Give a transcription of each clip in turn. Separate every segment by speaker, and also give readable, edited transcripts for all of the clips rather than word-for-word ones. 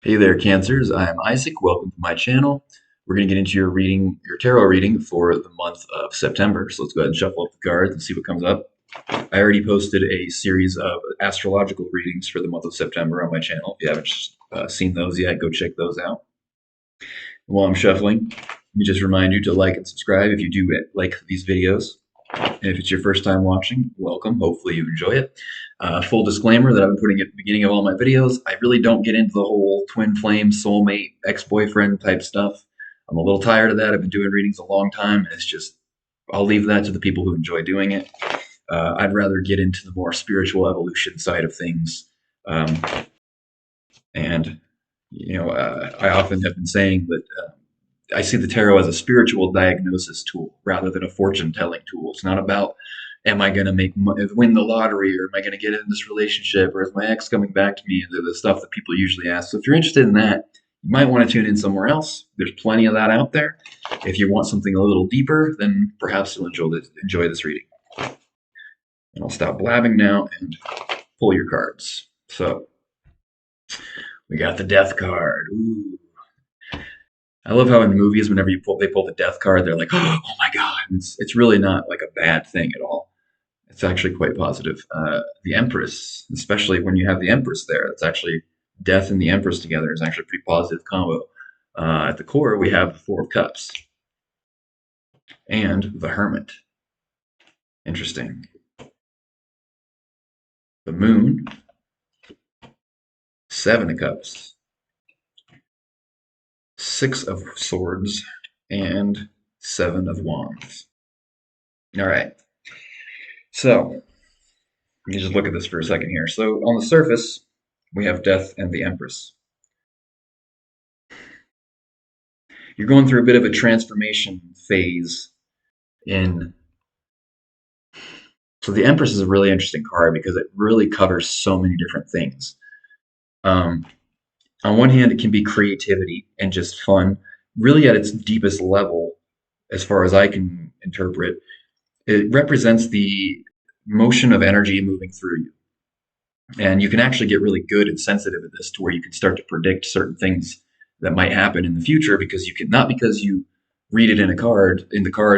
Speaker 1: Hey there, Cancers. I'm Isaac. Welcome to my channel. We're going to get into your tarot reading for the month of September. So let's go ahead and shuffle up the cards and see what comes up. I already posted a series of astrological readings for the month of September on my channel. If you haven't seen those yet, go check those out. While I'm shuffling, let me just remind you to like and subscribe if you do like these videos. And if it's your first time watching, welcome. Hopefully you enjoy it. Full disclaimer that I've been putting at the beginning of all my videos, I really don't get into the whole twin flame, soulmate, ex-boyfriend type stuff. I'm a little tired of that. I've been doing readings a long time. It's just, I'll leave that to the people who enjoy doing it. I'd rather get into the more spiritual evolution side of things. Um, and, I often have been saying that I see the tarot as a spiritual diagnosis tool rather than a fortune telling tool. It's not about am I going to win the lottery, or am I going to get in this relationship, or is my ex coming back to me, and the stuff that people usually ask. So if you're interested in that, you might want to tune in somewhere else. There's plenty of that out there. If you want something a little deeper, then perhaps you'll enjoy this reading. And I'll stop blabbing now and pull your cards. So we got the Death card. Ooh. I love how in movies, whenever they pull the death card, they're like, "Oh my god!" It's really not like a bad thing at all. It's actually quite positive. The Empress, especially when you have the Empress there, it's actually death and the Empress together is actually a pretty positive combo. At the core, we have the Four of Cups and the Hermit. Interesting. The Moon, Seven of Cups, Six of Swords, and Seven of Wands. All right. So, let me just look at this for a second here. So, on the surface, we have Death and the Empress. You're going through a bit of a transformation phase in. So, the Empress is a really interesting card because it really covers so many different things. Um, on one hand, it can be creativity and just fun, really at its deepest level, as far as I can interpret. It represents the motion of energy moving through you. And you can actually get really good and sensitive at this to where you can start to predict certain things that might happen in the future because you can, not because you read it in the cards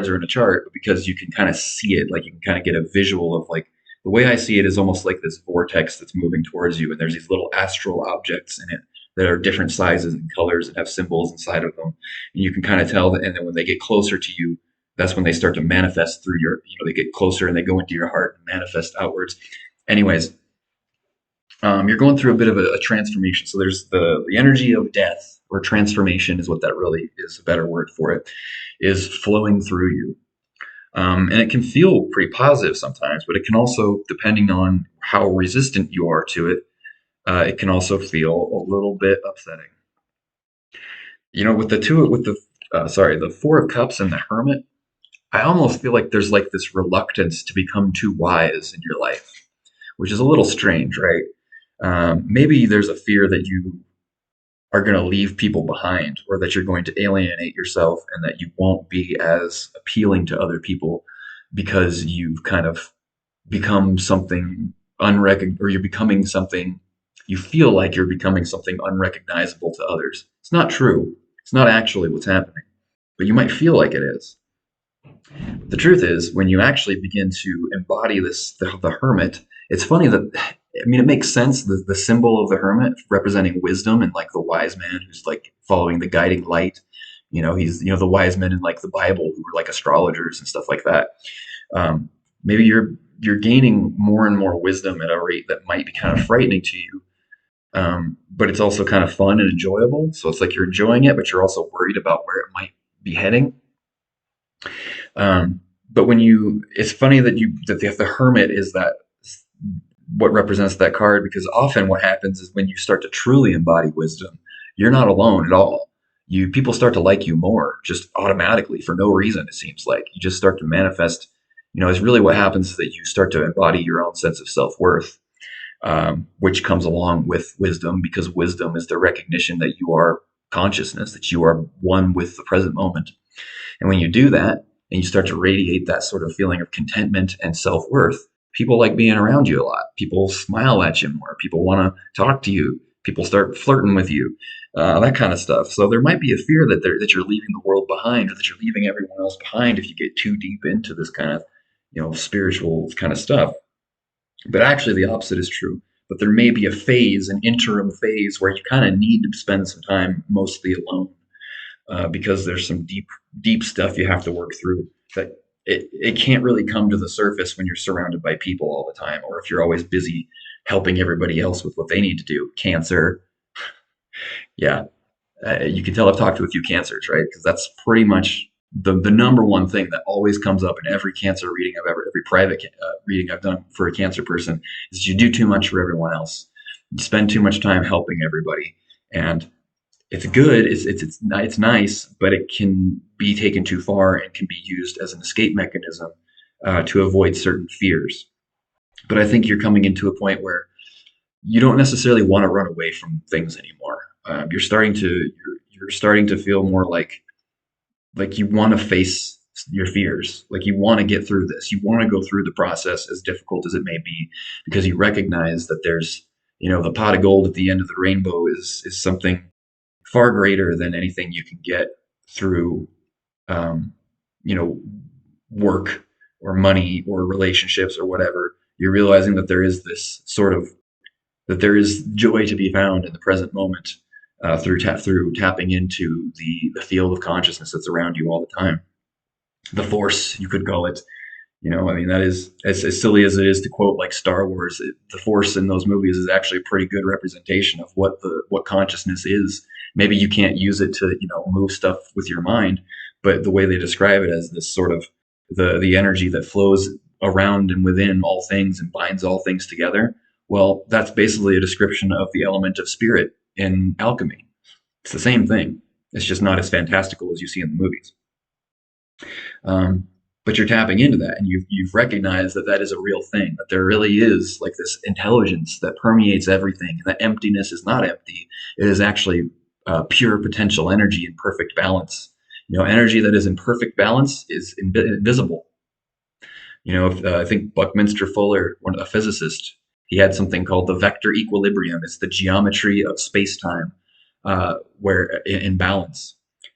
Speaker 1: or in a chart, but because you can kind of see it. Like you can kind of get a visual of, like, the way I see it is almost like this vortex that's moving towards you, and there's these little astral objects in it that are different sizes and colors and have symbols inside of them. And you can kind of tell that, and then when they get closer to you, that's when they start to manifest through they get closer and they go into your heart and manifest outwards. Anyways, you're going through a bit of a transformation. So there's the energy of death, or transformation is what that really is, a better word for it, is flowing through you. And it can feel pretty positive sometimes, but it can also, depending on how resistant you are to it, it can also feel a little bit upsetting. With the Four of Cups and the Hermit, I almost feel like there's like this reluctance to become too wise in your life, which is a little strange, right? Maybe there's a fear that you are going to leave people behind, or that you're going to alienate yourself, and that you won't be as appealing to other people because you've kind of become something or you're becoming something, you feel like you're becoming something unrecognizable to others. It's not true. It's not actually what's happening, but you might feel like it is. The truth is, when you actually begin to embody the hermit, it's funny that, I mean, it makes sense. The symbol of the hermit representing wisdom, and like the wise man who's like following the guiding light. He's the wise men in like the Bible who were like astrologers and stuff like that. Maybe you're gaining more and more wisdom at a rate that might be kind of frightening to you. But it's also kind of fun and enjoyable. So it's like you're enjoying it, but you're also worried about where it might be heading. But it's funny that the hermit is that what represents that card, because often what happens is when you start to truly embody wisdom, you're not alone at all. People start to like you more just automatically for no reason. It seems like you just start to manifest. It's really what happens is that you start to embody your own sense of self-worth, which comes along with wisdom, because wisdom is the recognition that you are consciousness, that you are one with the present moment. And when you do that, and you start to radiate that sort of feeling of contentment and self-worth, people like being around you a lot. People smile at you more. People want to talk to you. People start flirting with you, that kind of stuff. So there might be a fear that that you're leaving the world behind, or that you're leaving everyone else behind if you get too deep into this kind of, spiritual kind of stuff. But actually, the opposite is true. But there may be a phase, an interim phase, where you kind of need to spend some time mostly alone, because there's some deep stuff you have to work through that it can't really come to the surface when you're surrounded by people all the time, or if you're always busy helping everybody else with what they need to do. Cancer, yeah, you can tell I've talked to a few cancers, right? Because that's pretty much the number one thing that always comes up in every cancer reading every private reading I've done for a cancer person is you do too much for everyone else. You spend too much time helping everybody, and it's good. It's nice, but it can be taken too far and can be used as an escape mechanism, to avoid certain fears. But I think you're coming into a point where you don't necessarily want to run away from things anymore. You're starting to feel more like you want to face your fears, like you want to get through this. You want to go through the process, as difficult as it may be, because you recognize that there's, the pot of gold at the end of the rainbow is something far greater than anything you can get through, um, you know, work or money or relationships or whatever. You're realizing that there is this sort of that there is joy to be found in the present moment, through tapping into the field of consciousness that's around you all the time. The force, you could call it. I mean, that is as silly as it is to quote like Star Wars. The Force in those movies is actually a pretty good representation of what consciousness is. Maybe you can't use it to move stuff with your mind, but the way they describe it as this sort of the energy that flows around and within all things and binds all things together. Well, that's basically a description of the element of spirit in alchemy. It's the same thing. It's just not as fantastical as you see in the movies. Um, but you're tapping into that, and you've recognized that that is a real thing. That there really is like this intelligence that permeates everything, and that emptiness is not empty. It is actually pure potential energy in perfect balance. Energy that is in perfect balance is invisible. I think Buckminster Fuller, a physicist, he had something called the vector equilibrium. It's the geometry of space time, where in balance.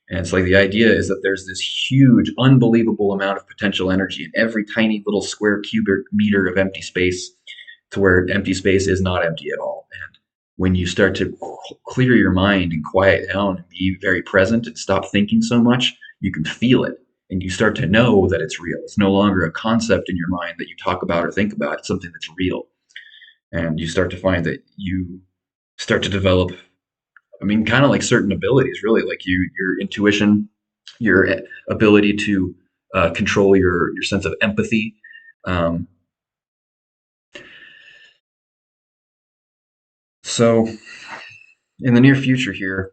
Speaker 1: And it's like the idea is that there's this huge, unbelievable amount of potential energy in every tiny little square cubic meter of empty space, to where empty space is not empty at all. And when you start to clear your mind and quiet down and be very present and stop thinking so much, you can feel it. And you start to know that it's real. It's no longer a concept in your mind that you talk about or think about. It's something that's real. And you start to find that you start to develop, I mean, kind of like certain abilities, really, like your intuition, your ability to control your sense of empathy. Um, so, in the near future here,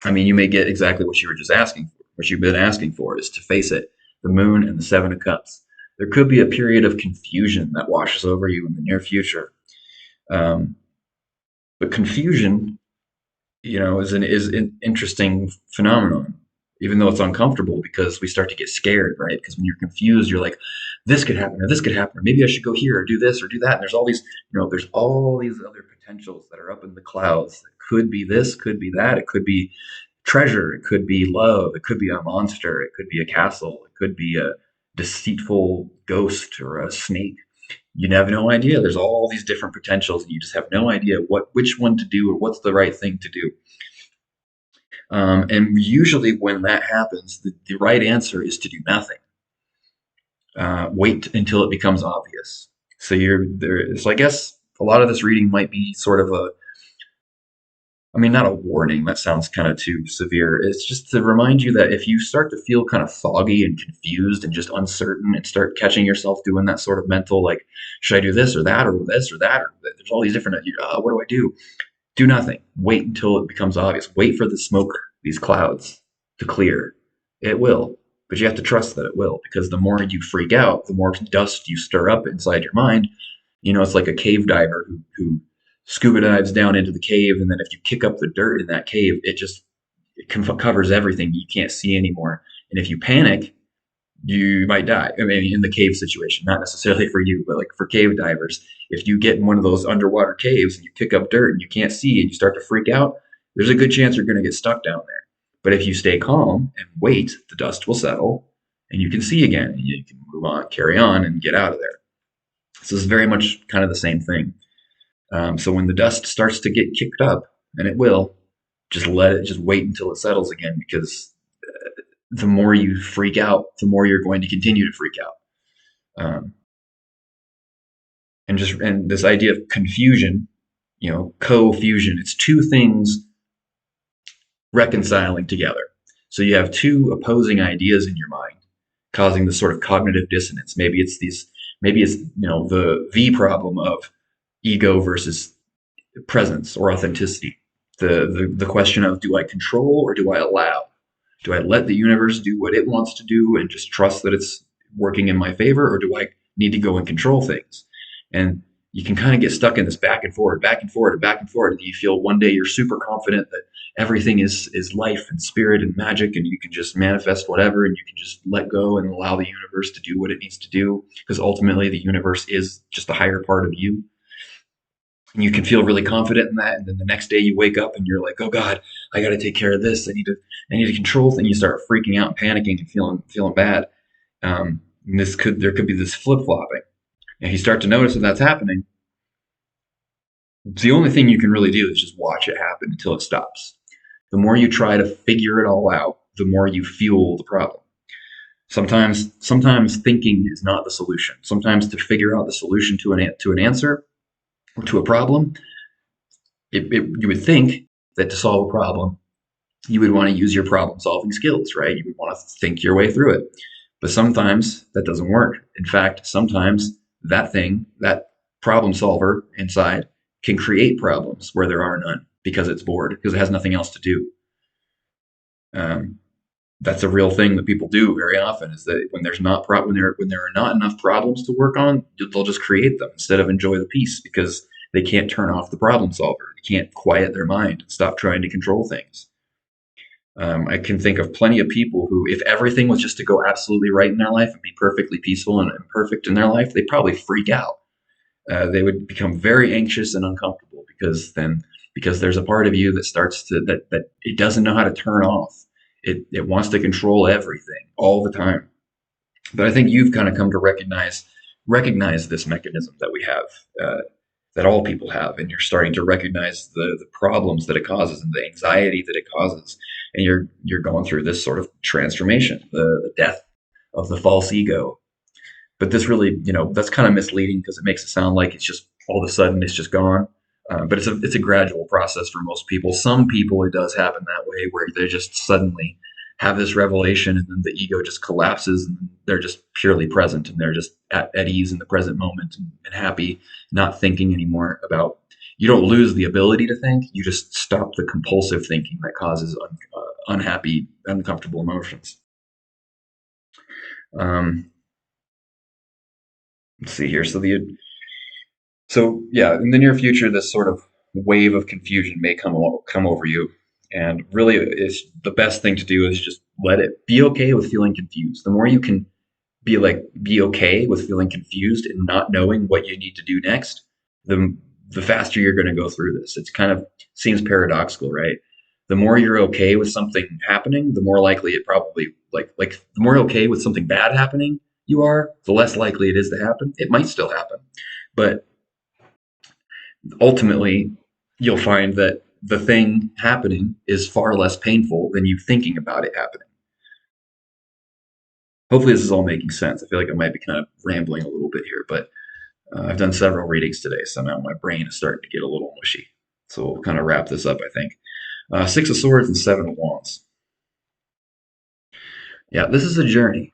Speaker 1: I mean, you may get exactly what you were just asking for. What you've been asking for is to face it, the moon and the Seven of Cups. There could be a period of confusion that washes over you in the near future. Um, but confusion, is an interesting phenomenon, even though it's uncomfortable because we start to get scared, right? Because when you're confused, you're like, this could happen or this could happen, or maybe I should go here or do this or do that. And there's all these other potentials that are up in the clouds. It could be this, could be that. It could be treasure. It could be love. It could be a monster. It could be a castle. It could be a deceitful ghost or a snake. You have no idea. There's all these different potentials, and you just have no idea which one to do or what's the right thing to do. And usually, when that happens, the right answer is to do nothing. Wait until it becomes obvious. So you're there. So I guess a lot of this reading might be sort of I mean, not a warning. That sounds kind of too severe. It's just to remind you that if you start to feel kind of foggy and confused and just uncertain, and start catching yourself doing that sort of mental, like, should I do this or that or this or that? Or there's all these different, what do I do? Do nothing. Wait until it becomes obvious. Wait for the smoke, these clouds, to clear. It will, but you have to trust that it will, because the more you freak out, the more dust you stir up inside your mind. It's like a cave diver who scuba dives down into the cave, and then if you kick up the dirt in that cave, it covers everything. You can't see anymore. And if you panic, you might die. I mean, in the cave situation, not necessarily for you, but like for cave divers, if you get in one of those underwater caves and you pick up dirt and you can't see and you start to freak out, there's a good chance you're going to get stuck down there. But if you stay calm and wait, the dust will settle and you can see again and you can move on, carry on, and get out of there. So this is very much kind of the same thing. So when the dust starts to get kicked up, and it will, just wait until it settles again, because the more you freak out, the more you're going to continue to freak out. Um, and this idea of confusion, co-fusion, it's two things reconciling together. So you have two opposing ideas in your mind, causing this sort of cognitive dissonance. Maybe it's the V problem of ego versus presence or authenticity. The question of, do I control or do I allow? Do I let the universe do what it wants to do and just trust that it's working in my favor, or do I need to go and control things? And you can kind of get stuck in this back and forward, back and forward, and back and forward. And you feel one day you're super confident that everything is life and spirit and magic, and you can just manifest whatever, and you can just let go and allow the universe to do what it needs to do, because ultimately the universe is just a higher part of you. And you can feel really confident in that, and then the next day you wake up and you're like, oh god, I got to take care of this, I need to control things. You start freaking out and panicking and feeling bad. And there could be this flip-flopping, and if you start to notice that that's happening, the only thing you can really do is just watch it happen until it stops. The more you try to figure it all out, the more you fuel the problem. Sometimes thinking is not the solution. Sometimes to figure out the solution to an answer or to a problem, you would think that to solve a problem, you would want to use your problem solving skills, right? You would want to think your way through it. But sometimes that doesn't work. In fact, sometimes that problem solver inside can create problems where there are none, because it's bored, because it has nothing else to do. Um, that's a real thing that people do very often, is that when there are not enough problems to work on, they'll just create them instead of enjoy the peace, because they can't turn off the problem solver. They can't quiet their mind and stop trying to control things. I can think of plenty of people who, if everything was just to go absolutely right in their life and be perfectly peaceful and perfect in their life, they'd probably freak out. They would become very anxious and uncomfortable, because there's a part of you that that it doesn't know how to turn off. It wants to control everything all the time. But I think you've kind of come to recognize this mechanism that we have, that all people have, and you're starting to recognize the problems that it causes and the anxiety that it causes, and you're going through this sort of transformation, the death of the false ego. But this really, that's kind of misleading, because it makes it sound like it's just all of a sudden it's just gone. But it's a gradual process for most people. Some people, it does happen that way, where they just suddenly have this revelation, and then the ego just collapses, and they're just purely present, and they're just at ease in the present moment, and happy, not thinking anymore about. You don't lose the ability to think. You just stop the compulsive thinking that causes unhappy, uncomfortable emotions. Um, let's see here. So yeah, in the near future, this sort of wave of confusion may come over you, and really, it's the best thing to do is just let it be okay with feeling confused. The more you can be okay with feeling confused and not knowing what you need to do next, the the faster you're going to go through this. It's kind of seems paradoxical, right? The more you're okay with something happening, the more likely it probably the more okay with something bad happening you are, the less likely it is to happen. It might still happen, but ultimately you'll find that the thing happening is far less painful than you thinking about it happening. Hopefully, this is all making sense. I feel like I might be kind of rambling a little bit here, but I've done several readings today, so now my brain is starting to get a little mushy. So we'll kind of wrap this up, I think. Six of Swords and Seven of Wands. Yeah, this is a journey,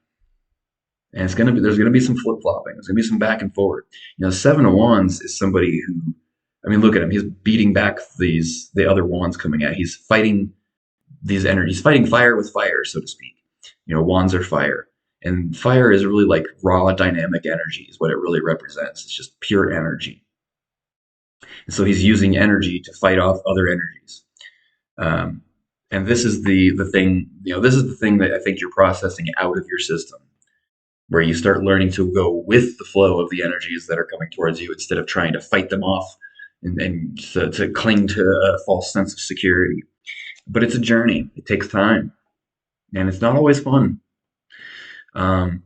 Speaker 1: and there's gonna be some flip flopping. There's gonna be some back and forward. Seven of Wands is somebody who, I mean, look at him. He's beating back the other wands coming at. He's fighting these energies, fighting fire with fire, so to speak. Wands are fire. And fire is really like raw dynamic energy, is what it really represents. It's just pure energy. And so he's using energy to fight off other energies. Um, and this is the thing, this is the thing that I think you're processing out of your system. where you start learning to go with the flow of the energies that are coming towards you instead of trying to fight them off and to cling to a false sense of security. But it's a journey. It takes time, and it's not always fun. Um,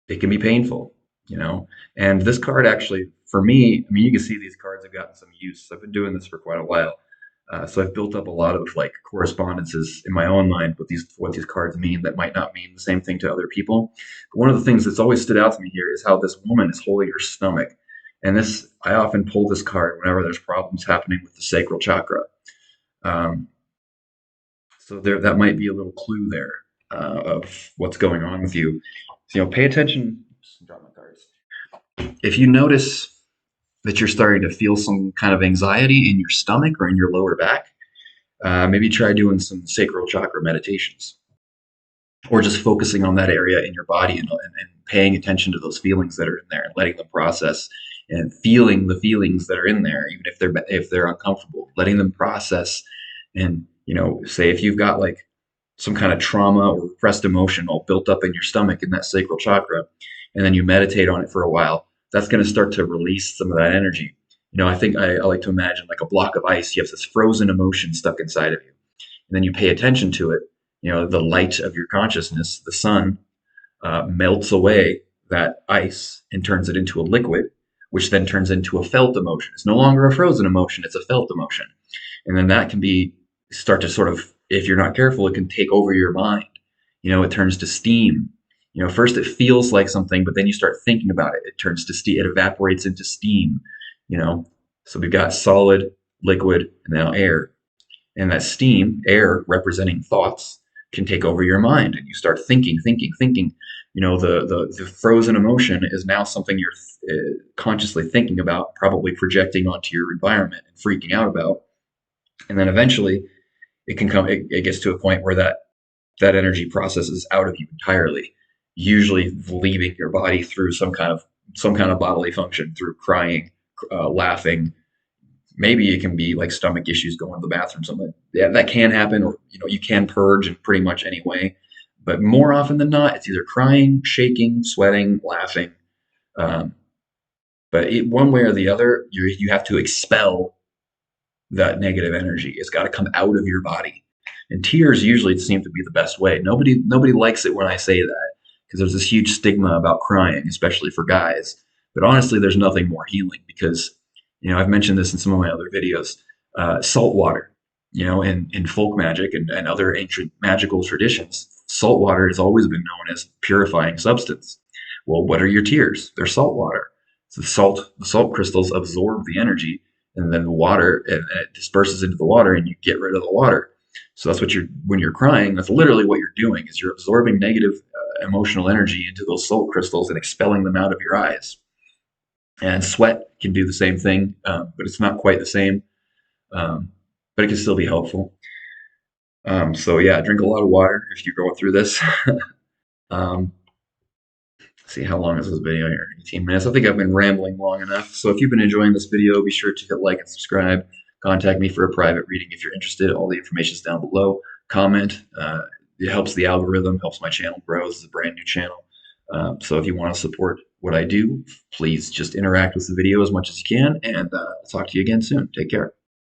Speaker 1: it can be painful, you know. And this card actually, for me, I mean, you can see these cards have gotten some use. I've been doing this for quite a while, so I've built up a lot of like correspondences in my own mind with these what these cards mean that might not mean the same thing to other people. But one of the things that's always stood out to me here is how this woman is holding her stomach. And this, I often pull this card whenever there's problems happening with the sacral chakra. Um, so there, that might be a little clue there of what's going on with you. So, pay attention. Drop my cards. If you notice that you're starting to feel some kind of anxiety in your stomach or in your lower back, maybe try doing some sacral chakra meditations, or just focusing on that area in your body and paying attention to those feelings that are in there and letting them process and feeling the feelings that are in there, even if they're uncomfortable, letting them process. And say if you've got like some kind of trauma or repressed emotion all built up in your stomach in that sacral chakra, and then you meditate on it for a while, that's going to start to release some of that energy. I think I like to imagine like a block of ice. You have this frozen emotion stuck inside of you, and then you pay attention to it. The light of your consciousness, the sun, melts away that ice and turns it into a liquid, which then turns into a felt emotion. It's no longer a frozen emotion, it's a felt emotion. And then that can be start to sort of, if you're not careful, it can take over your mind. It turns to steam. First it feels like something, but then you start thinking about it. It turns to steam, it evaporates into steam, you know. So we've got solid, liquid, and now air. And that steam, air representing thoughts, can take over your mind and you start thinking, thinking, thinking. The frozen emotion is now something you're consciously thinking about, probably projecting onto your environment and freaking out about. And then eventually it gets to a point where that energy processes out of you entirely, usually leaving your body through some kind of bodily function, through crying, laughing. Maybe it can be like stomach issues, going to the bathroom, something. Yeah, that can happen, or you can purge in pretty much any way. But more often than not, it's either crying, shaking, sweating, laughing. Um, but one way or the other, you have to expel that negative energy. It's got to come out of your body. And tears usually seem to be the best way. Nobody likes it when I say that, because there's this huge stigma about crying, especially for guys. But honestly, there's nothing more healing because, I've mentioned this in some of my other videos. Salt water, in folk magic and other ancient magical traditions, salt water has always been known as purifying substance. Well, what are your tears? They're salt water. So the salt crystals absorb the energy, and then the water, and it disperses into the water, and you get rid of the water. So that's when you're crying, that's literally what you're doing, is you're absorbing negative emotional energy into those salt crystals and expelling them out of your eyes. And sweat can do the same thing, but it's not quite the same. Um, but it can still be helpful. So yeah, drink a lot of water if you're going through this. um, see, how long is this video here? 18 minutes. I think I've been rambling long enough. So if you've been enjoying this video, be sure to hit like and subscribe. Contact me for a private reading if you're interested. All the information is down below. Comment. It helps the algorithm, helps my channel grow. This is a brand new channel. So if you want to support what I do, please just interact with the video as much as you can. And I'll talk to you again soon. Take care.